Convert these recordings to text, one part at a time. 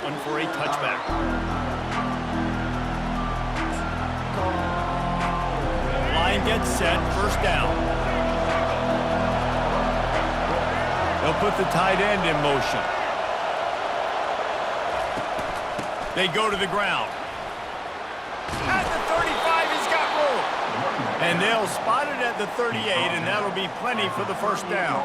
one for a touchback. Line gets set, first down. They'll put the tight end in motion. They go to the ground. At the 35, he's got room. And they'll spot it at the 38, and that'll be plenty for the first down.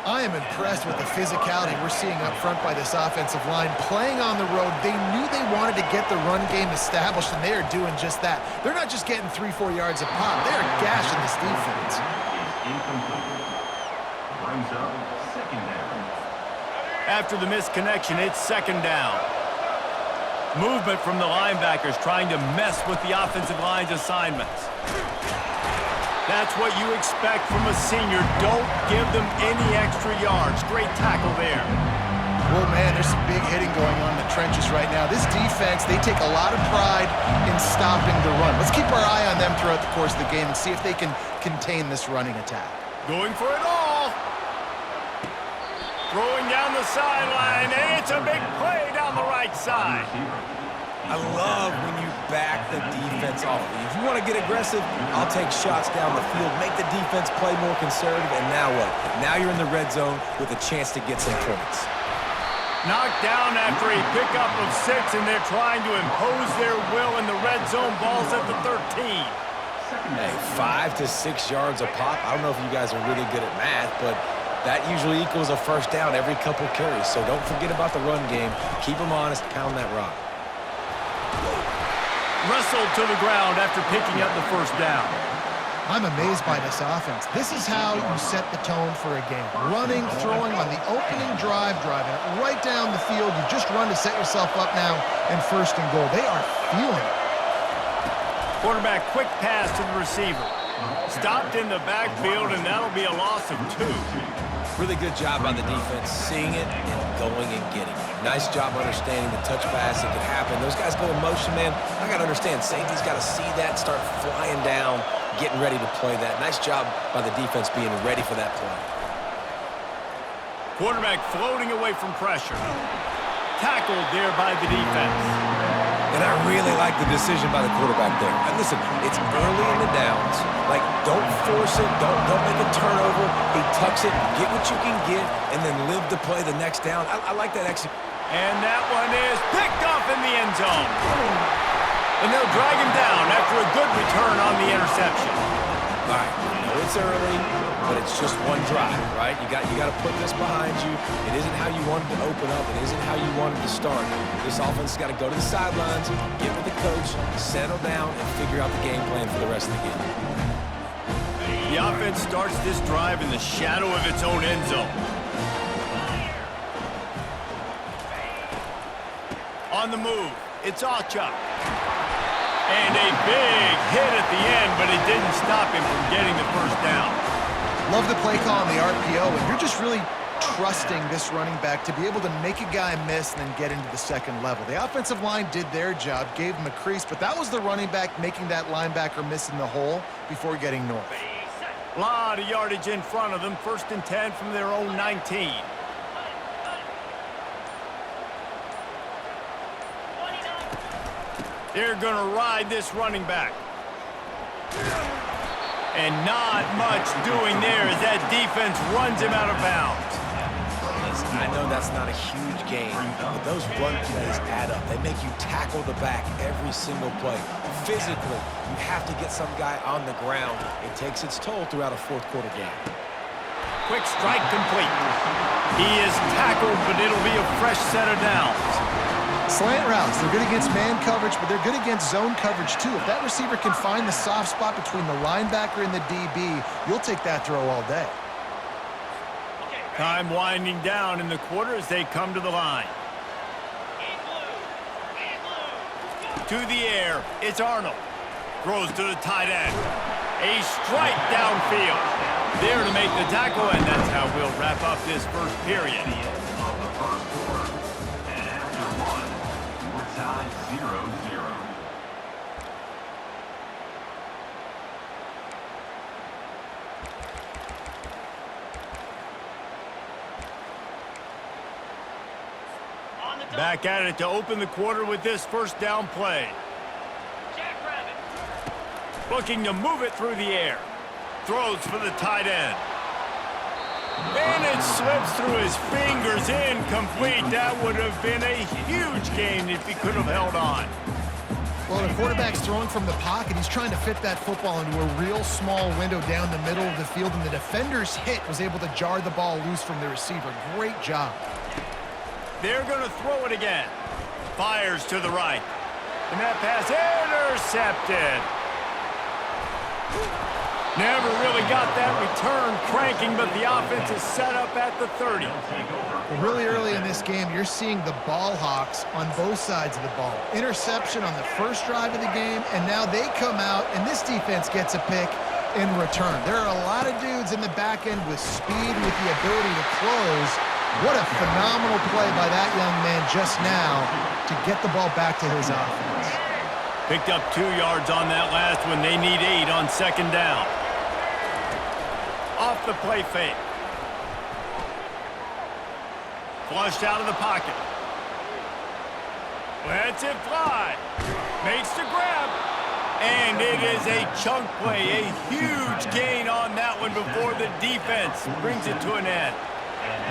I am impressed with the physicality we're seeing up front by this offensive line. Playing on the road, they knew they wanted to get the run game established, and they are doing just that. They're not just getting 3-4 yards a pop. They are gashing this defense. Brings up second down. After the misconnection, it's second down. Movement from the linebackers trying to mess with the offensive line's assignments. That's what you expect from a senior. Don't give them any extra yards. Great tackle there. Well, man, there's some big hitting going on in the trenches right now. This defense, they take a lot of pride in stopping the run. Let's keep our eye on them throughout the course of the game and see if they can contain this running attack. Going for it all. Throwing down the sideline, and it's a big play down the right side. I love when you back the defense off. If you want to get aggressive, I'll take shots down the field, make the defense play more conservative, and now what? Now you're in the red zone with a chance to get some points. Knocked down after a pickup of 6, and they're trying to impose their will in the red zone. Ball's at the 13. Hey, 5 to 6 yards a pop. I don't know if you guys are really good at math, but that usually equals a first down every couple carries. So don't forget about the run game. Keep them honest, pound that rock. Wrestled to the ground after picking up the first down. I'm amazed by this offense. This is how you set the tone for a game. Running, throwing on the opening drive, driving it right down the field. You just run to set yourself up now and first and goal. They are feeling it. Quarterback quick pass to the receiver. Stopped in the backfield, and that'll be a loss of 2. Really good job by the defense, seeing it and going and getting it. Nice job understanding the touch pass that could happen. Those guys go in motion, man. I got to understand, safety's got to see that, start flying down, getting ready to play that. Nice job by the defense being ready for that play. Quarterback floating away from pressure. Tackled there by the defense. And I really like the decision by the quarterback there. And listen, it's early in the downs. Like, don't force it. Don't make a turnover. He tucks it, get what you can get, and then live to play the next down. I like that execution. And that one is picked off in the end zone. And they'll drag him down after a good return on the interception. All right, I know it's early, but it's just one drive, right? You got to put this behind you. It isn't how you wanted to open up. It isn't how you wanted to start. This offense has got to go to the sidelines, get with the coach, settle down, and figure out the game plan for the rest of the game. The offense starts this drive in the shadow of its own end zone. On the move, it's Achuk. And a big hit at the end, but it didn't stop him from getting the first down. Love the play call on the RPO, and you're just really trusting this running back to be able to make a guy miss and then get into the second level. The offensive line did their job, gave him a crease, but that was the running back making that linebacker miss in the hole before getting north. A lot of yardage in front of them. 1st and 10 from their own 19. They're going to ride this running back. And not much doing there as that defense runs him out of bounds. Listen, I know that's not a huge game, but those run plays add up. They make you tackle the back every single play. Physically, you have to get some guy on the ground. It takes its toll throughout a fourth-quarter game. Quick strike complete. He is tackled, but it'll be a fresh set of downs. Slant routes, they're good against man coverage, but they're good against zone coverage too. If that receiver can find the soft spot between the linebacker and the DB, you'll take that throw all day. Time winding down in the quarter as they come to the line. To the air, it's Arnold. Throws to the tight end. A strike downfield. There to make the tackle, and that's how we'll wrap up this first period. Tied 0-0. Back at it to open the quarter with this first down play. Looking to move it through the air. Throws for the tight end. And it slips through his fingers, incomplete. That would have been a huge gain if he could have held on. Well, the quarterback's throwing from the pocket. He's trying to fit that football into a real small window down the middle of the field, and the defender's hit was able to jar the ball loose from the receiver. Great job. They're going to throw it again. Fires to the right. And that pass intercepted. Never really got that return cranking, but the offense is set up at the 30. Really early in this game, you're seeing the ball hawks on both sides of the ball. Interception on the first drive of the game, and now they come out, and this defense gets a pick in return. There are a lot of dudes in the back end with speed, with the ability to close. What a phenomenal play by that young man just now to get the ball back to his offense. Picked up 2 yards on that last one. They need 8 on second down. Off the play fake. Flushed out of the pocket. Lets it fly. Makes the grab. And it is a chunk play. A huge gain on that one before the defense brings it to an end.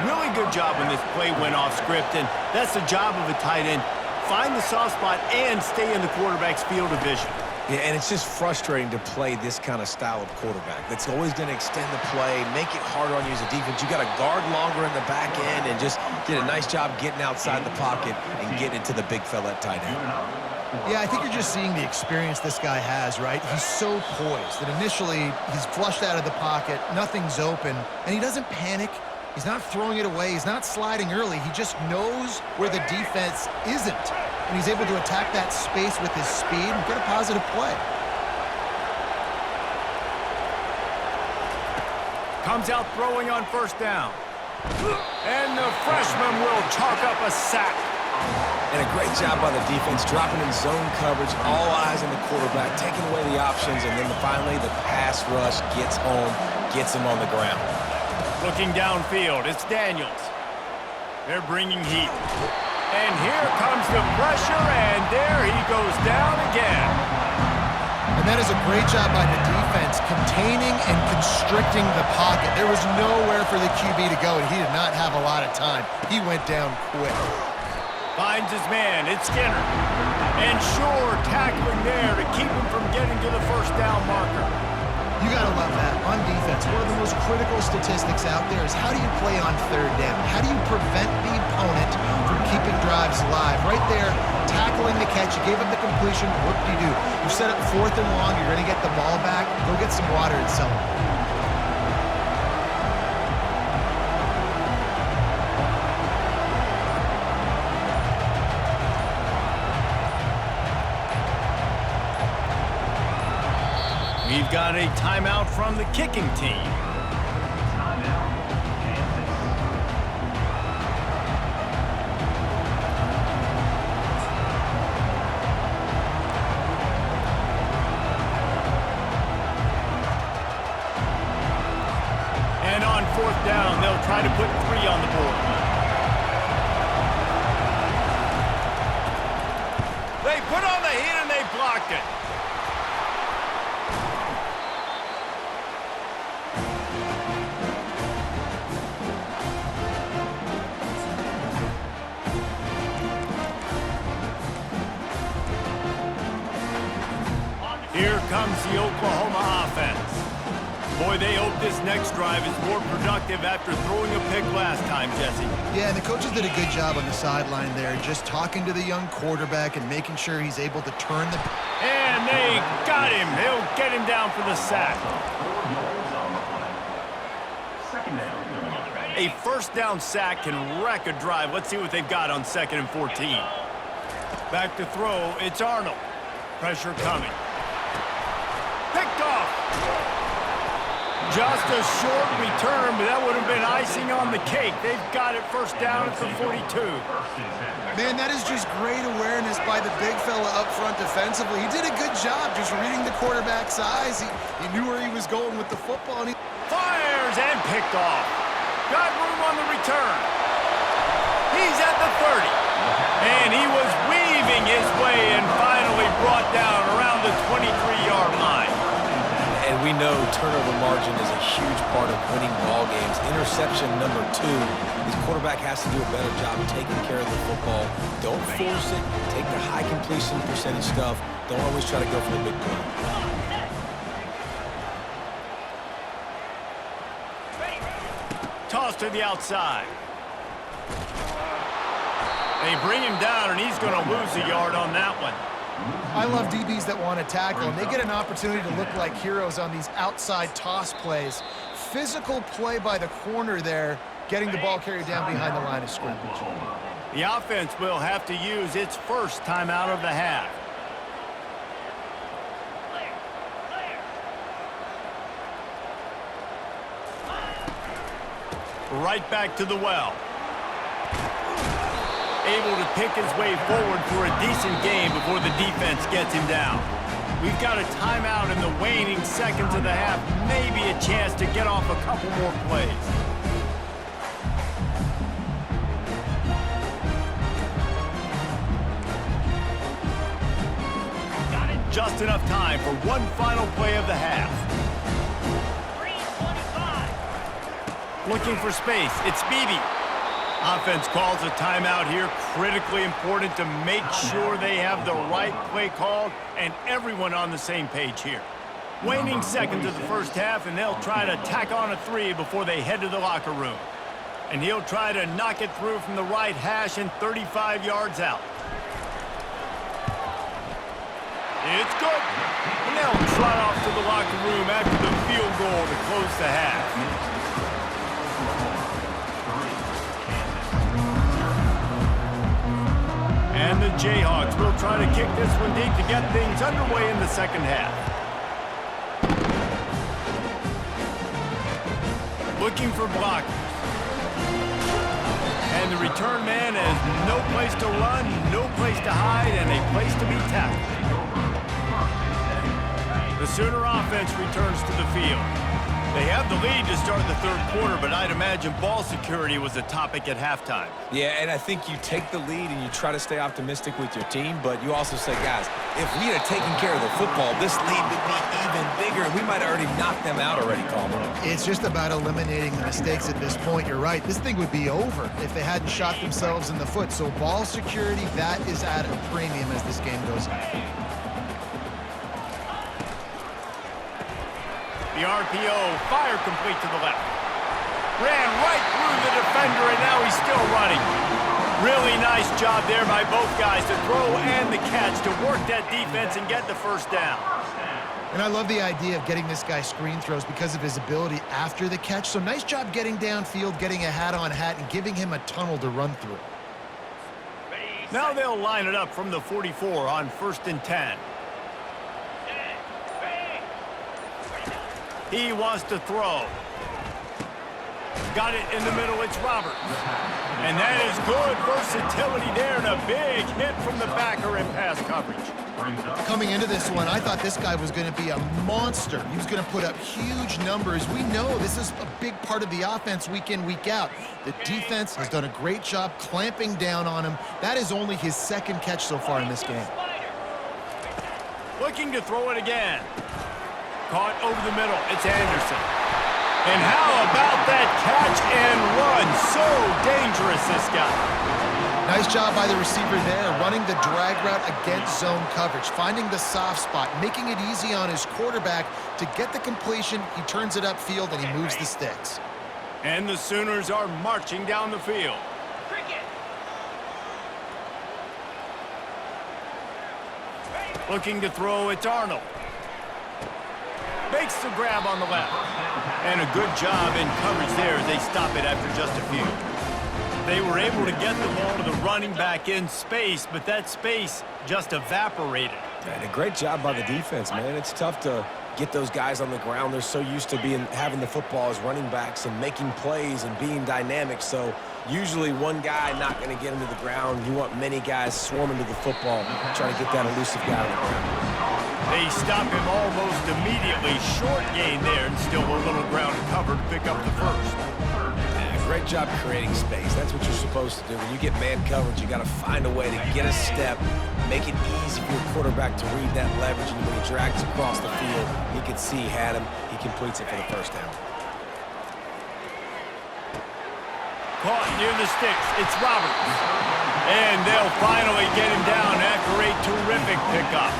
Really good job when this play went off script, and that's the job of a tight end. Find the soft spot and stay in the quarterback's field of vision. Yeah, and it's just frustrating to play this kind of style of quarterback. That's always going to extend the play, make it harder on you as a defense. You got to guard longer in the back end and just get a nice job getting outside the pocket and getting into the big fella at tight end. Yeah, I think you're just seeing the experience this guy has, right? He's so poised that initially he's flushed out of the pocket, nothing's open, and he doesn't panic. He's not throwing it away. He's not sliding early. He just knows where the defense isn't. And he's able to attack that space with his speed and get a positive play. Comes out throwing on first down. And the freshman will chalk up a sack. And a great job by the defense, dropping in zone coverage, all eyes on the quarterback, taking away the options, and then finally the pass rush gets home, gets him on the ground. Looking downfield, it's Daniels. They're bringing heat. And here comes the pressure, and there he goes down again. And that is a great job by the defense, containing and constricting the pocket. There was nowhere for the QB to go, and he did not have a lot of time. He went down quick. Finds his man, it's Skinner. And sure, tackling there to keep him from getting to the first down marker. You gotta love that. On defense, one of the most critical statistics out there is how do you play on third down? How do you prevent the opponent from keeping drives alive? Right there, tackling the catch, you gave up the completion, what do you do? You set up 4th and long, you're gonna get the ball back, go get some water and celebrate. We've got a timeout from the kicking team. And on 4th down, they'll try to put 3 on the board. They put on the heat and they blocked it. Here comes the Oklahoma offense. Boy, they hope this next drive is more productive after throwing a pick last time, Jesse. Yeah, and the coaches did a good job on the sideline there, just talking to the young quarterback and making sure he's able to turn the... And they got him. They'll get him down for the sack. A first down sack can wreck a drive. Let's see what they've got on 2nd and 14. Back to throw, it's Arnold. Pressure coming. Picked off. Just a short return, but that would have been icing on the cake. They've got it first down at the 42. Man, that is just great awareness by the big fella up front defensively. He did a good job just reading the quarterback's eyes. He knew where he was going with the football. And he fires and picked off. Got room on the return. He's at the 30. And he was weaving his way and finally brought down around the 23-yard line. And we know turnover margin is a huge part of winning ball games. Interception number 2. His quarterback has to do a better job of taking care of the football. Don't force it. Take the high completion percentage stuff. Don't always try to go for the big play. Toss to the outside. They bring him down, and he's going to lose a yard on that one. I love DBs that want to tackle, and they get an opportunity to look like heroes on these outside toss plays. Physical play by the corner there, getting the ball carried down behind the line of scrimmage. The offense will have to use its first timeout of the half. Right back to the well. Able to pick his way forward for a decent game before the defense gets him down. We've got a timeout in the waning seconds of the half. Maybe a chance to get off a couple more plays. Just enough time for one final play of the half. Looking for space. It's Beebe. Offense calls a timeout here. Critically important to make sure they have the right play called and everyone on the same page here. Waning seconds of the first half, and they'll try to tack on a 3 before they head to the locker room. And he'll try to knock it through from the right hash and 35 yards out. It's good. And they'll trot off to the locker room after the field goal to close the half. And the Jayhawks will try to kick this one deep to get things underway in the second half. Looking for blockers. And the return man has no place to run, no place to hide, and a place to be tackled. The Sooner offense returns to the field. They have the lead to start the third quarter, but I'd imagine ball security was a topic at halftime. Yeah, and I think you take the lead and you try to stay optimistic with your team, but you also say, guys, if we had taken care of the football, this lead would be even bigger, and we might have already knocked them out already, Coleman. It's just about eliminating the mistakes at this point. You're right. This thing would be over if they hadn't shot themselves in the foot. So ball security, that is at a premium as this game goes on. The RPO, fire complete to the left. Ran right through the defender, and now he's still running. Really nice job there by both guys to throw and the catch to work that defense and get the first down. And I love the idea of getting this guy screen throws because of his ability after the catch. So nice job getting downfield, getting a hat-on hat, and giving him a tunnel to run through. Now they'll line it up from the 44 on 1st and 10. He wants to throw. Got it in the middle, it's Roberts. And that is good versatility there and a big hit from the backer in pass coverage. Coming into this one, I thought this guy was going to be a monster. He was going to put up huge numbers. We know this is a big part of the offense week in, week out. The defense has done a great job clamping down on him. That is only his second catch so far in this game. Looking to throw it again. Caught over the middle. It's Anderson. And how about that catch and run? So dangerous, this guy. Nice job by the receiver there, running the drag route against zone coverage, finding the soft spot, making it easy on his quarterback to get the completion. He turns it upfield, and he moves the sticks. And the Sooners are marching down the field. Looking to throw, it's Arnold. Makes the grab on the left. And a good job in coverage there as they stop it after just a few. They were able to get the ball to the running back in space, but that space just evaporated. And a great job by the defense, man. It's tough to get those guys on the ground. They're so used to having the football as running backs and making plays and being dynamic. So usually one guy not going to get him to the ground. You want many guys swarming to the football, trying to get that elusive guy on the ground. They stop him almost immediately. Short gain there, and still a little ground to cover to pick up the first. Great job creating space. That's what you're supposed to do. When you get man coverage, you got to find a way to get a step, make it easy for your quarterback to read that leverage, and when he drags across the field, he can see he had him. He completes it for the first down. Caught near the sticks. It's Roberts. And they'll finally get him down after a terrific pickup.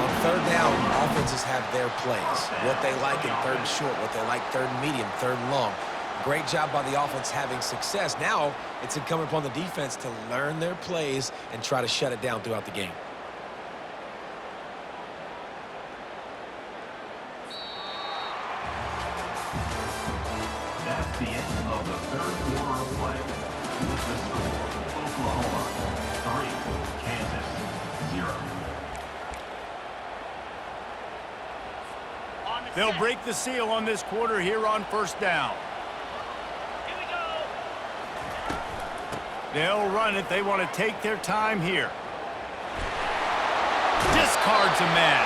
On third down, offenses have their plays. What they like in third and short, what they like third and medium, third and long. Great job by the offense having success. Now it's incumbent upon the defense to learn their plays and try to shut it down throughout the game. That's the end of the third quarter of play. The score, Oklahoma 3, Kansas 0. They'll break the seal on this quarter here on first down. They'll run it. They want to take their time here. Discards a man.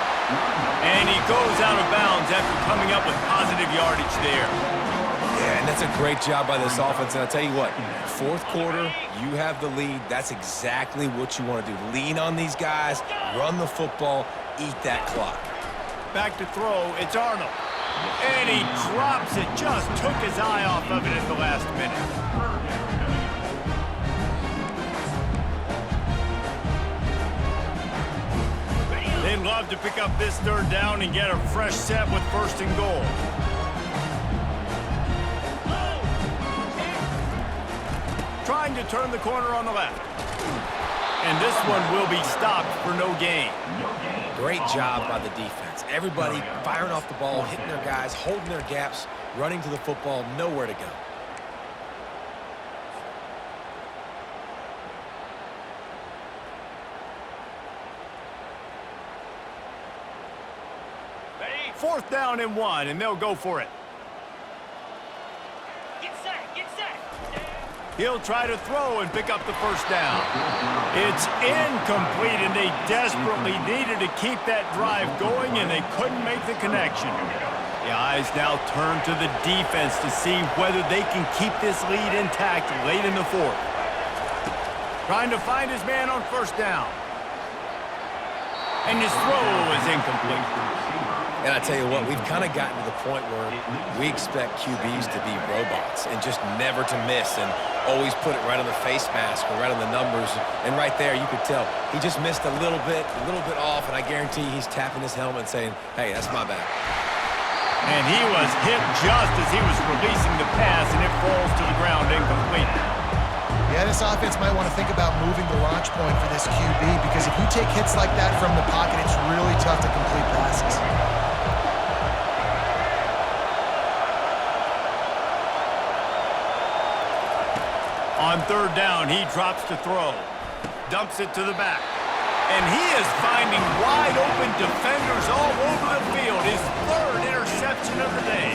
And he goes out of bounds after coming up with positive yardage there. Yeah, and that's a great job by this offense. And I'll tell you what, fourth quarter, you have the lead. That's exactly what you want to do. Lean on these guys, run the football, eat that clock. Back to throw. It's Arnold. And he drops it. Just took his eye off of it at the last minute. They'd love to pick up this third down and get a fresh set with first and goal. Trying to turn the corner on the left. And this one will be stopped for no gain. Great job by the defense. Everybody firing off the ball, hitting their guys, holding their gaps, running to the football, nowhere to go. Fourth down and 1, and they'll go for it. Get set, get set. He'll try to throw and pick up the first down. It's incomplete, and they desperately needed to keep that drive going, and they couldn't make the connection. The eyes now turn to the defense to see whether they can keep this lead intact late in the fourth. Trying to find his man on first down. And his throw is incomplete. And I tell you what, we've kind of gotten to the point where we expect QBs to be robots and just never to miss and always put it right on the face mask or right on the numbers. And right there, you could tell he just missed a little bit off, and I guarantee he's tapping his helmet and saying, hey, that's my bad. And he was hit just as he was releasing the pass, and it falls to the ground incomplete. Yeah, this offense might want to think about moving the launch point for this QB, because if you take hits like that from the pocket, it's really tough to complete passes. On third down, he drops to throw. Dumps it to the back. And he is finding wide open defenders all over the field. His third interception of the day.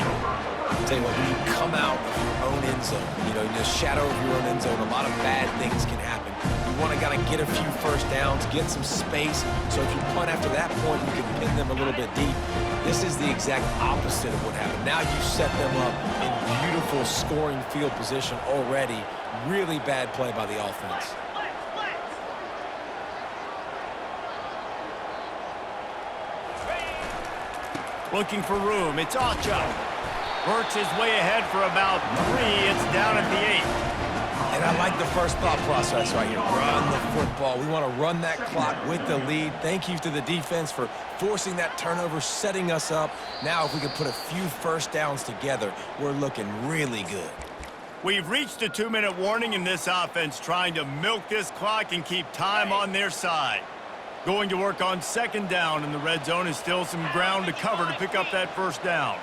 I'll tell you what, when you come out of your own end zone, in the shadow of your own end zone, a lot of bad things can happen. You want to kind of get a few first downs, get some space, so if you punt after that point, you can pin them a little bit deep. This is the exact opposite of what happened. Now you set them up in beautiful scoring field position already. Really bad play by the offense. Looking for room. It's Ocha. Works his way ahead for about 3. It's down at the 8. And I like the first thought process right here. Run the football. We want to run that clock with the lead. Thank you to the defense for forcing that turnover, setting us up. Now if we can put a few first downs together, we're looking really good. We've reached a 2-minute warning in this offense, trying to milk this clock and keep time on their side. Going to work on second down, and the red zone is still some ground to cover to pick up that first down.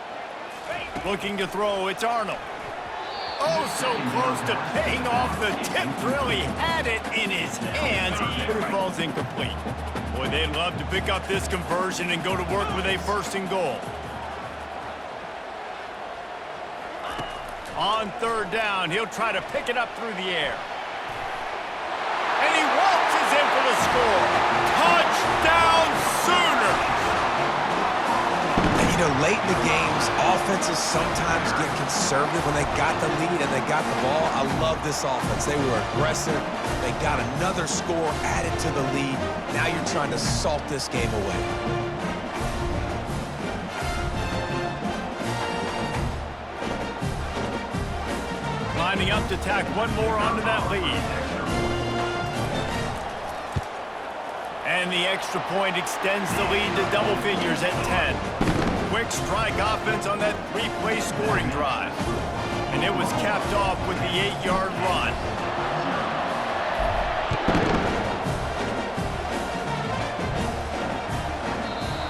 Looking to throw, it's Arnold. Oh, so close to paying off the tip drill. He had it in his hands, but it falls incomplete. Boy, they'd love to pick up this conversion and go to work with a first and goal. On third down, he'll try to pick it up through the air. And he waltzes in for the score. Touchdown Sooners! And You know, late in the games, offenses sometimes get conservative when they got the lead and they got the ball. I love this offense. They were aggressive. They got another score added to the lead. Now you're trying to salt this game away. Lining up to tack one more onto that lead. And the extra point extends the lead to double figures at 10. Quick strike offense on that three-play scoring drive. And it was capped off with the 8-yard run.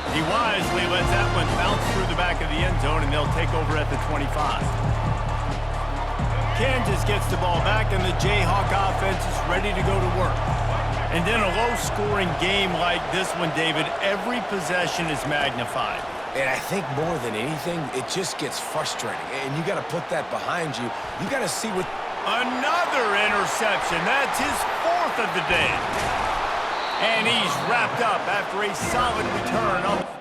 He wisely lets that one bounce through the back of the end zone, and they'll take over at the 25. Kansas gets the ball back, and the Jayhawk offense is ready to go to work. And in a low-scoring game like this one, David, every possession is magnified. And I think more than anything, it just gets frustrating. And you got to put that behind you. You got to see what... Another interception. That's his 4th of the day. And he's wrapped up after a solid return on...